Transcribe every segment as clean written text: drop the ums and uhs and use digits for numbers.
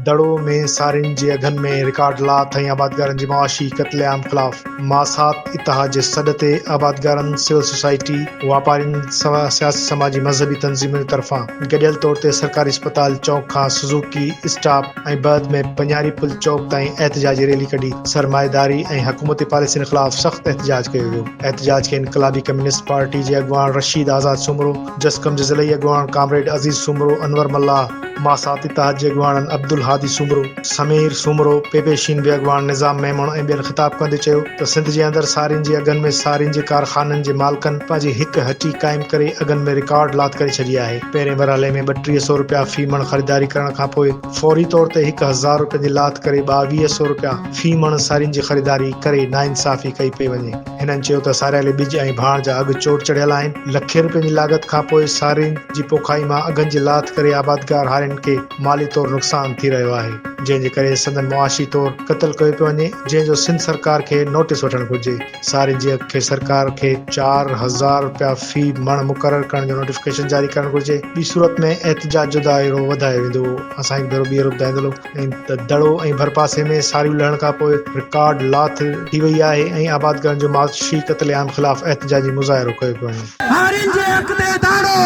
दड़ो में सारिन जे अघन में रिकॉर्ड लाथ ऐं आबादगारनि जी मुआशी क़त्लेआम ख़िलाफ़ मासात इतिहाद जे सॾ ते आबादगारनि, सिविल सोसाइटी, वापारियुनि, सियासी समाजी मज़हबी तंज़ीमुनि तरफ़ां गॾियल तौर ते सरकारी अस्पताल चौक खां सुज़ुकी स्टॉप ऐं बाद में पञारी पुल चौक ताईं एहतजाजी रैली कढी सरमाएदारी ऐं हुकूमती पॉलिसियुनि ख़िलाफ़ सख़्त एहतजाज कयो वियो। एहतजाज खे इनक़लाबी कम्युनिस्ट पार्टी जे अॻुवाण रशीद आज़ाद सुमरो, जसकम जे ज़िलई अॻुवाण कामरेड अज़ीज़ सुमरो, अनवर मल्लाह, मासात इतिहाद जे अॻुवाणनि अब्दुल हादी सुमरो, समीर सुमरो, पेपेशीन बि अॻुवाण निज़ाम मेमण ऐं ॿियनि ख़िताब कंदे चयो त सिंध जे अंदरि सारियुनि जे अघनि में सारियुनि जे कारखाननि जे मालिकनि पंहिंजी हिकु हटी क़ाइमु करे अघनि में रिकॉर्ड लात करे छॾी आहे। पहिरें मरहले में 3200 रुपया फी मण ख़रीदारी करण खां पोइ फौरी तौर ते 1000 रुपये जी लात करे 2200 रुपया फी मण सारियुनि जी ख़रीदारी करे नाइंसाफ़ी कई पई वञे। हिननि चयो त सारियल ॿिज ऐं भाण जा अघ चोट चढ़ियल आहिनि। लखे रुपयनि जी लागत खां पोइ सारियुनि जी पोखाई मां अघनि जी लात करे आबादगार हारियुनि खे माली तौर नुक़सान थी रहियो आहे, जंहिंजे करे संदन मुआशी तौर क़त्ल कयो पियो वञे, जंहिंजो सिंध सरकार खे नोटिस वठणु घुर्जे। सारियुनि जी सरकार खे 4000 रुपया फी मण मुक़ररु करण जो नोटिफिकेशन जारी करणु घुर्जे। ॿी सूरत में एहतजाज जो दाइरो वधायो वेंदो। असां हिकु भेरो ॿीहर ॿुधाईंदो त दड़ो ऐं भरपासे में सारियूं लहण खां पोइ रिकॉर्ड लाथ थी वई आहे ऐं आबादगारनि जो मुआशी क़त्लेआम ख़िलाफ़ एहतजाजी मुज़ाहिरो कयो पियो वञे। हारियुनि जे हक़ ते दाड़ो,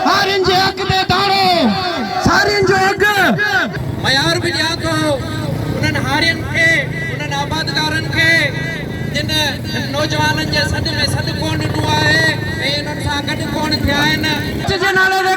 हारियुनि जे हक़ ते दाड़ो, सारियुनि जो हक़ मयार बि ॾियां थो उन्हनि हारियुनि खे, उन्हनि आबादगारनि खे जिन नौजवाननि जे सॾ में सॾ कोन ॾिनो आहे ऐं उन्हनि सां गॾु कोन थिया आहिनि। जे नाले ते